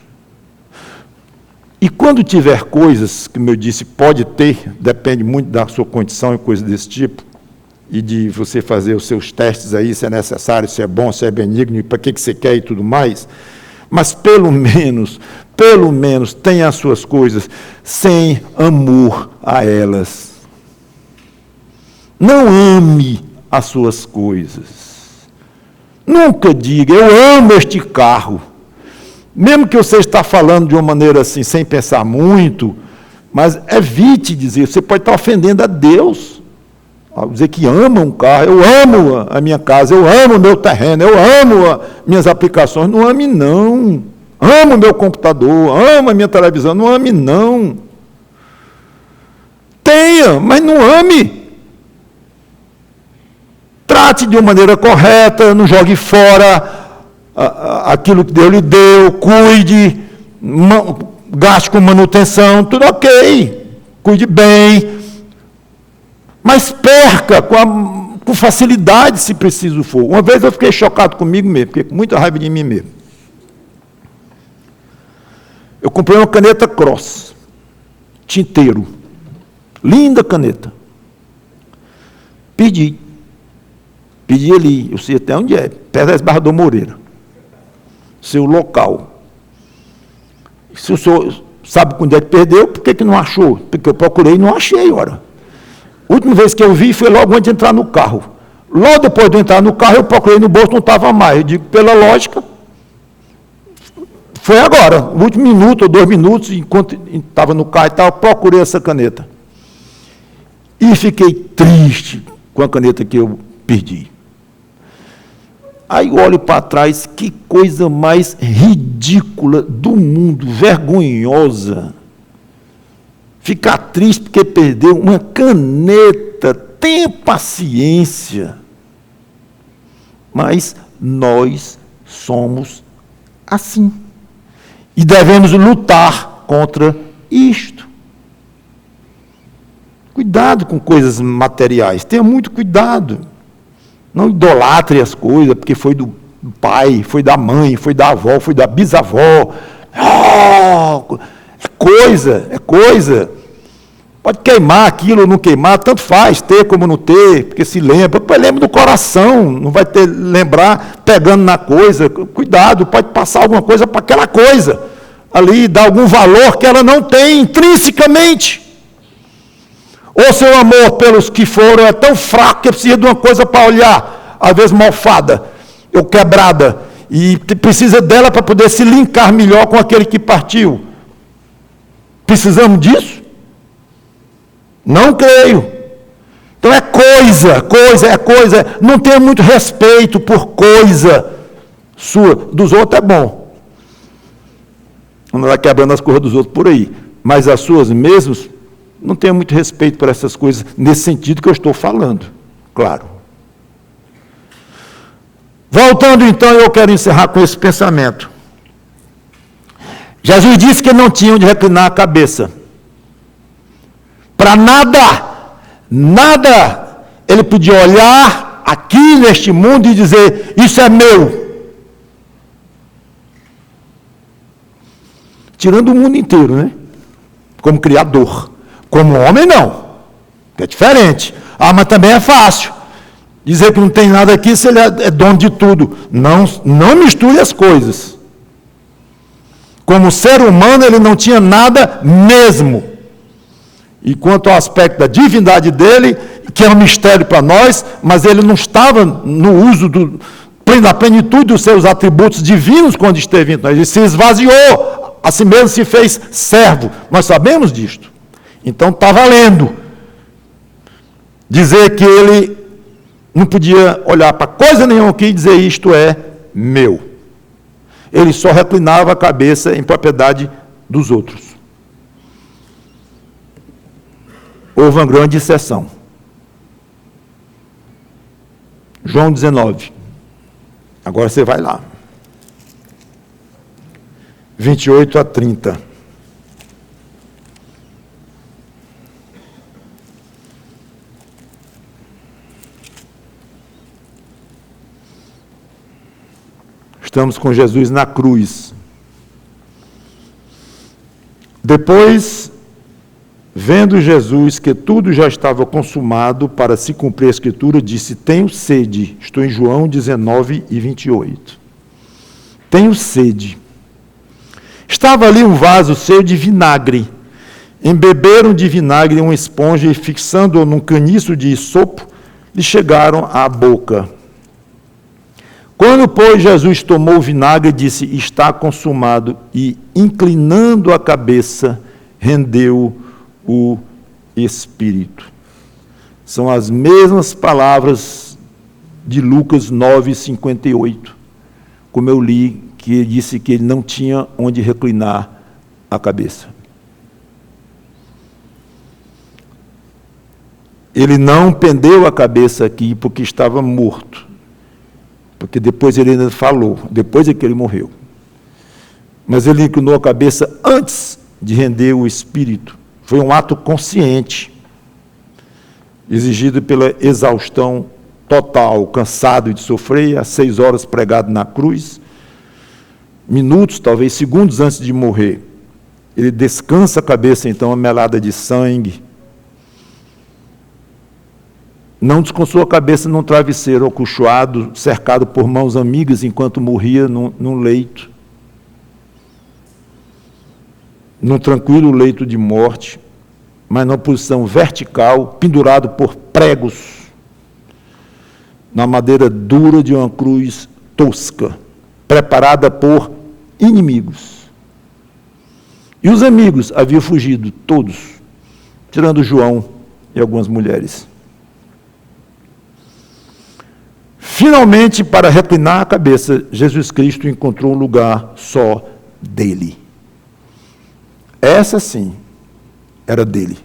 E quando tiver coisas, como eu disse, pode ter, depende muito da sua condição e coisas desse tipo, e de você fazer os seus testes aí, se é necessário, se é bom, se é benigno, para que você quer e tudo mais, mas pelo menos tenha as suas coisas sem amor a elas. Não ame as suas coisas. Nunca diga, eu amo este carro. Mesmo que você está falando de uma maneira assim, sem pensar muito, mas evite dizer, você pode estar ofendendo a Deus. Ao dizer que ama um carro, eu amo a minha casa, eu amo o meu terreno, eu amo as minhas aplicações. Não ame, não. Amo o meu computador, amo a minha televisão, não ame, não. Tenha, mas não ame. Trate de uma maneira correta, não jogue fora aquilo que Deus lhe deu, cuide, gaste com manutenção, tudo ok, cuide bem, mas perca com facilidade, se preciso for. Uma vez eu fiquei chocado comigo mesmo, fiquei com muita raiva de mim mesmo. Eu comprei uma caneta Cross, tinteiro, linda caneta, pedi ali, eu sei até onde é, perto da Esbarra do Moreira, seu local. Se o senhor sabe quando é que perdeu, por que não achou? Porque eu procurei e não achei, ora. A última vez que eu vi foi logo antes de entrar no carro. Logo depois de eu entrar no carro, eu procurei no bolso, não estava mais. Eu digo, pela lógica, foi agora, no último minuto ou 2 minutos, enquanto estava no carro e tal, procurei essa caneta. E fiquei triste com a caneta que eu perdi. Aí eu olho para trás, que coisa mais ridícula do mundo, vergonhosa. Ficar triste porque perdeu uma caneta, tenha paciência. Mas nós somos assim. E devemos lutar contra isto. Cuidado com coisas materiais, tenha muito cuidado. Não idolatre as coisas, porque foi do pai, foi da mãe, foi da avó, foi da bisavó. Oh, é coisa. Pode queimar aquilo ou não queimar, tanto faz, ter como não ter, porque se lembra. Depois lembra do coração, não vai ter lembrar pegando na coisa. Cuidado, pode passar alguma coisa para aquela coisa ali, dar algum valor que ela não tem intrinsecamente. Ou seu amor pelos que foram é tão fraco que precisa de uma coisa para olhar, às vezes malfada ou quebrada, e precisa dela para poder se linkar melhor com aquele que partiu. Precisamos disso? Não creio. Então é coisa. Não tenha muito respeito por coisa sua. Dos outros é bom. Não vai quebrando as coisas dos outros por aí. Mas as suas mesmas, não tenha muito respeito por essas coisas, nesse sentido que eu estou falando. Claro. Voltando então, eu quero encerrar com esse pensamento. Jesus disse que não tinha onde reclinar a cabeça. Para nada ele podia olhar aqui neste mundo e dizer, isso é meu. Tirando o mundo inteiro, né? Como criador. Como homem, não. Que é diferente. Ah, mas também é fácil. Dizer que não tem nada aqui se ele é dono de tudo. Não misture as coisas. Como ser humano, ele não tinha nada mesmo. E quanto ao aspecto da divindade dele, que é um mistério para nós, mas ele não estava no uso da plenitude dos seus atributos divinos quando esteve entre nós. Ele se esvaziou, a si mesmo se fez servo. Nós sabemos disto. Então está valendo dizer que ele não podia olhar para coisa nenhuma aqui e dizer isto é meu. Ele só reclinava a cabeça em propriedade dos outros. Houve uma grande exceção. João 19. Agora você vai lá. 28 a 30. Estamos com Jesus na cruz. Depois, vendo Jesus que tudo já estava consumado para se cumprir a Escritura, disse, tenho sede. Estou em João 19 e 28. Tenho sede. Estava ali um vaso cheio de vinagre. Embeberam de vinagre uma esponja e, fixando-o num caniço de isopo, lhe chegaram à boca. Quando, pois, Jesus tomou o vinagre, disse, está consumado, e, inclinando a cabeça, rendeu o Espírito. São as mesmas palavras de Lucas 9:58, como eu li, que ele disse que ele não tinha onde reclinar a cabeça. Ele não pendeu a cabeça aqui porque estava morto. Porque depois ele ainda falou, depois é que ele morreu. Mas ele inclinou a cabeça antes de render o Espírito. Foi um ato consciente, exigido pela exaustão total, cansado de sofrer, às 6 horas pregado na cruz, minutos, talvez segundos antes de morrer. Ele descansa a cabeça, então, a melada de sangue. Não descansou a cabeça num travesseiro acolchoado, cercado por mãos amigas, enquanto morria num leito. Num tranquilo leito de morte, mas numa posição vertical, pendurado por pregos, na madeira dura de uma cruz tosca, preparada por inimigos. E os amigos haviam fugido, todos, tirando João e algumas mulheres. Finalmente, para reclinar a cabeça, Jesus Cristo encontrou um lugar só dele. Essa sim, era dele.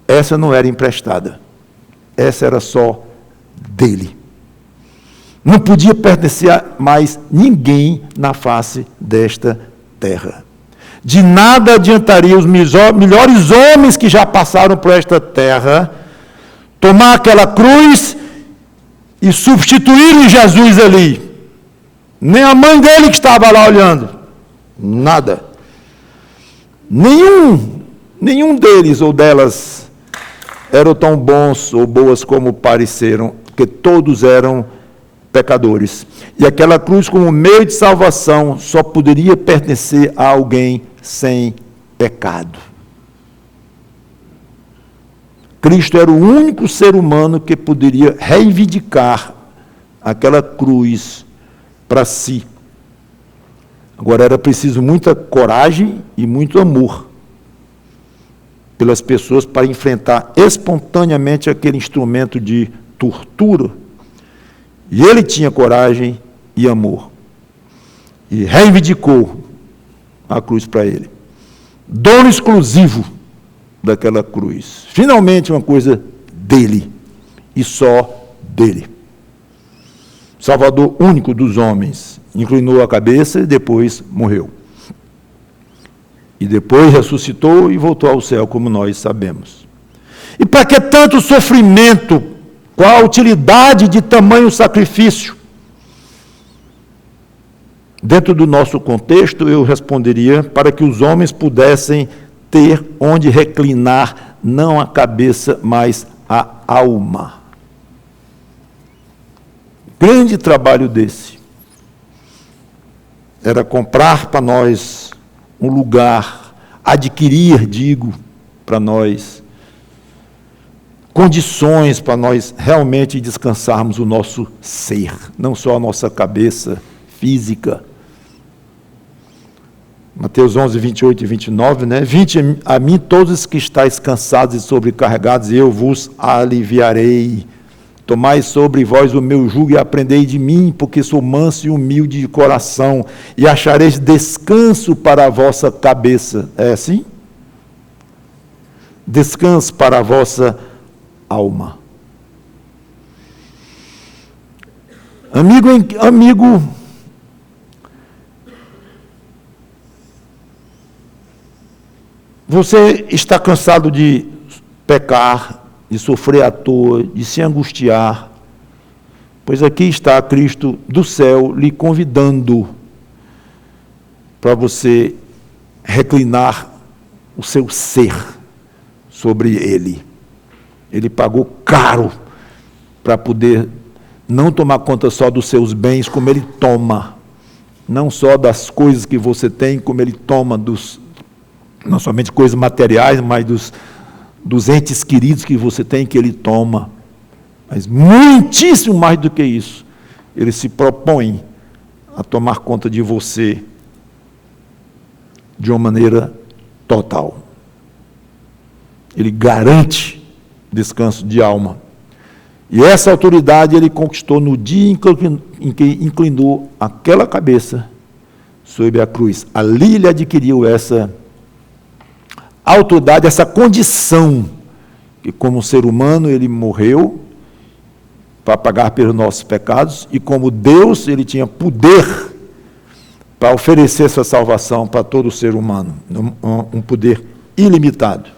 Essa não era emprestada. Essa era só dele. Não podia pertencer a mais ninguém na face desta terra. De nada adiantaria os melhores homens que já passaram por esta terra tomar aquela cruz e substituírem Jesus ali. Nem a mãe dele que estava lá olhando. Nada. Nenhum Nenhum deles ou delas eram tão bons ou boas como pareceram, porque todos eram pecadores. E aquela cruz, como meio de salvação, só poderia pertencer a alguém sem pecado. Cristo era o único ser humano que poderia reivindicar aquela cruz para si. Agora, era preciso muita coragem e muito amor pelas pessoas para enfrentar espontaneamente aquele instrumento de tortura. E ele tinha coragem e amor. E reivindicou a cruz para ele. Dono exclusivo daquela cruz. Finalmente uma coisa dele. E só dele. Salvador único dos homens. Inclinou a cabeça e depois morreu. E depois ressuscitou e voltou ao céu, como nós sabemos. E para que tanto sofrimento? Qual a utilidade de tamanho sacrifício? Dentro do nosso contexto, eu responderia para que os homens pudessem ter onde reclinar, não a cabeça, mas a alma. Grande trabalho desse. Era comprar para nós um lugar, adquirir, digo, para nós, condições para nós realmente descansarmos o nosso ser, não só a nossa cabeça física. Mateus 11, 28 e 29, né? Vinde a mim todos os que estáis cansados e sobrecarregados, e eu vos aliviarei. Tomai sobre vós o meu jugo e aprendei de mim, porque sou manso e humilde de coração, e achareis descanso para a vossa cabeça. É assim? Descanso para a vossa alma. Amigo, você está cansado de pecar, de sofrer à toa, de se angustiar, pois aqui está Cristo do céu lhe convidando para você reclinar o seu ser sobre Ele. Ele pagou caro para poder não tomar conta só dos seus bens, como Ele toma, não só das coisas que você tem, como Ele toma não somente coisas materiais, mas dos entes queridos que você tem, que Ele toma. Mas muitíssimo mais do que isso, Ele se propõe a tomar conta de você de uma maneira total. Ele garante descanso de alma. E essa autoridade Ele conquistou no dia em que inclinou aquela cabeça sobre a cruz. Ali Ele adquiriu essa autoridade, essa condição, que como ser humano Ele morreu para pagar pelos nossos pecados, e como Deus Ele tinha poder para oferecer essa salvação para todo ser humano, um poder ilimitado.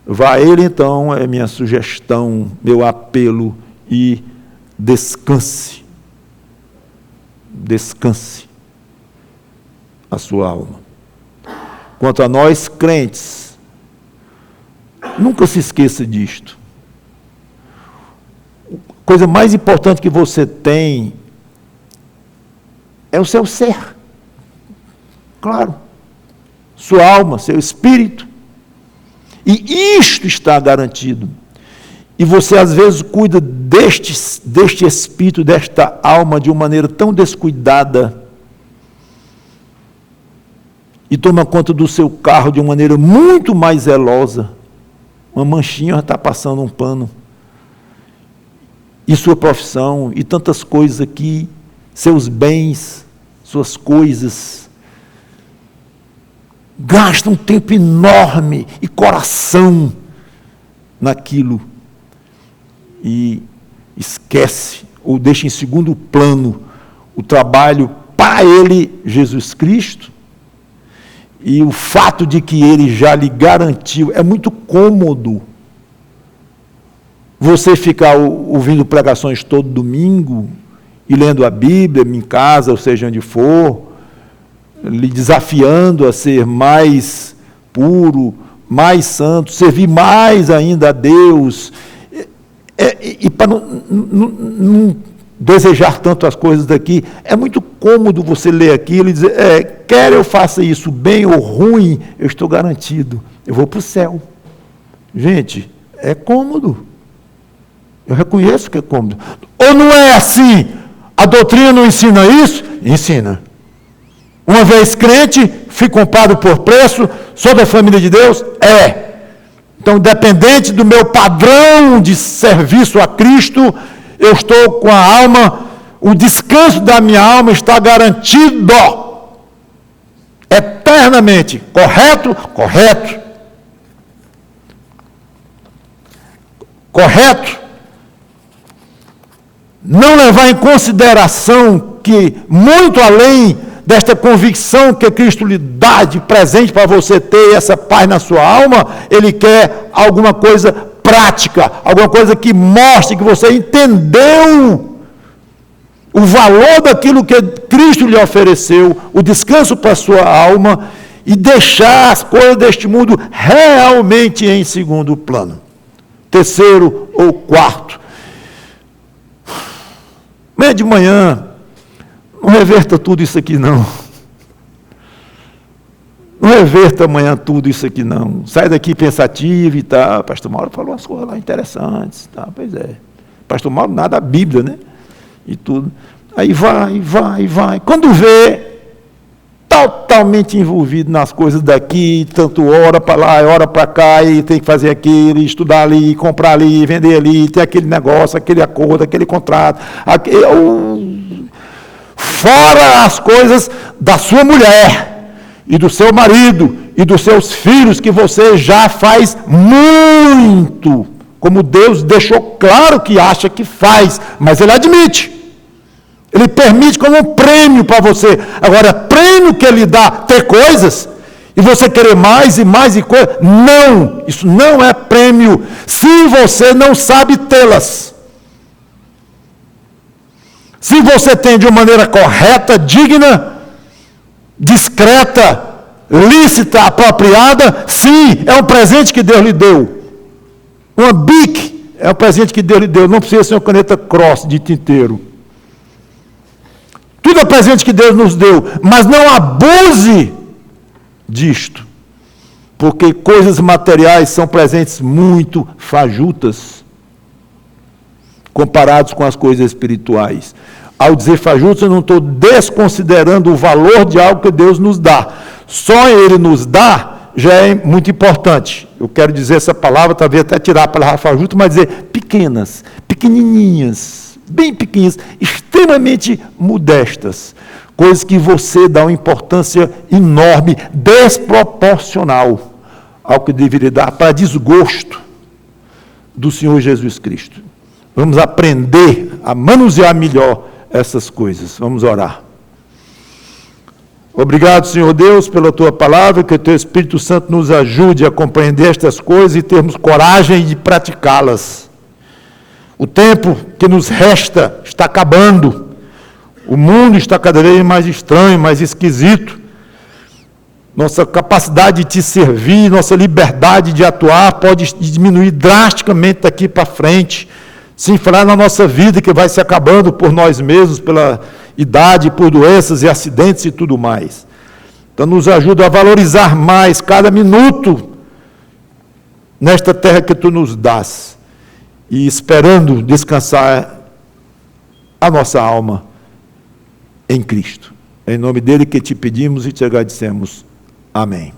Vá a Ele então, é minha sugestão, meu apelo, e descanse a sua alma. Quanto a nós, crentes, nunca se esqueça disto. A coisa mais importante que você tem é o seu ser. Claro. Sua alma, seu espírito. E isto está garantido. E você, às vezes, cuida deste espírito, desta alma, de uma maneira tão descuidada, e toma conta do seu carro de uma maneira muito mais zelosa. Uma manchinha já está passando um pano. E sua profissão, e tantas coisas aqui, seus bens, suas coisas. Gasta um tempo enorme e coração naquilo. E esquece, ou deixa em segundo plano, o trabalho para Ele, Jesus Cristo. E o fato de que Ele já lhe garantiu, é muito cômodo você ficar ouvindo pregações todo domingo e lendo a Bíblia em casa, ou seja, onde for, lhe desafiando a ser mais puro, mais santo, servir mais ainda a Deus, e para não desejar tanto as coisas daqui, é muito cômodo você ler aquilo e dizer, quer eu faça isso bem ou ruim, eu estou garantido, eu vou para o céu. Gente, é cômodo. Eu reconheço que é cômodo. Ou não é assim? A doutrina não ensina isso? Ensina. Uma vez crente, fui comprado por preço, sou da família de Deus? Então, dependente do meu padrão de serviço a Cristo, eu estou com a alma, o descanso da minha alma está garantido. Eternamente. Correto? Correto. Correto. Não levar em consideração que, muito além desta convicção que Cristo lhe dá de presente para você ter essa paz na sua alma, Ele quer alguma coisa prática, alguma coisa que mostre que você entendeu o valor daquilo que Cristo lhe ofereceu, o descanso para a sua alma, e deixar as coisas deste mundo realmente em segundo plano. Terceiro ou quarto. Amanhã de manhã, não reverta tudo isso aqui não. Não reverta amanhã tudo isso aqui não. Sai daqui pensativo e tal. Pastor Mauro falou umas coisas lá interessantes. Tá? Pois é. Pastor Mauro nada a Bíblia, né? E tudo. Aí vai. Quando vê, totalmente envolvido nas coisas daqui, tanto hora para lá, hora para cá, e tem que fazer aquilo, estudar ali, comprar ali, vender ali, ter aquele negócio, aquele acordo, aquele contrato, fora as coisas da sua mulher, e do seu marido, e dos seus filhos, que você já faz muito, como Deus deixou claro que acha que faz, mas Ele admite. Ele permite como um prêmio para você. Agora, prêmio que Ele dá, ter coisas, e você querer mais e mais e coisas, não, isso não é prêmio, se você não sabe tê-las. Se você tem de uma maneira correta, digna, discreta, lícita, apropriada, sim, é um presente que Deus lhe deu. Uma Bic é um presente que Deus lhe deu, não precisa ser uma caneta Cross de tinteiro. Tudo é presente que Deus nos deu, mas não abuse disto, porque coisas materiais são presentes muito fajutas, comparados com as coisas espirituais. Ao dizer fajutos, eu não estou desconsiderando o valor de algo que Deus nos dá. Só Ele nos dá já é muito importante. Eu quero dizer essa palavra, talvez até tirar a palavra fajuto, mas dizer pequenas, pequenininhas, bem pequenas, extremamente modestas, coisas que você dá uma importância enorme, desproporcional ao que deveria dar, para desgosto do Senhor Jesus Cristo. Vamos aprender a manusear melhor essas coisas. Vamos orar. Obrigado, Senhor Deus, pela Tua palavra, que o Teu Espírito Santo nos ajude a compreender estas coisas e termos coragem de praticá-las. O tempo que nos resta está acabando. O mundo está cada vez mais estranho, mais esquisito. Nossa capacidade de Te servir, nossa liberdade de atuar pode diminuir drasticamente daqui para frente. Sem falar na nossa vida que vai se acabando por nós mesmos, pela idade, por doenças e acidentes e tudo mais. Então nos ajuda a valorizar mais cada minuto nesta terra que Tu nos dás. E esperando descansar a nossa alma em Cristo. É em nome dele que Te pedimos e Te agradecemos. Amém.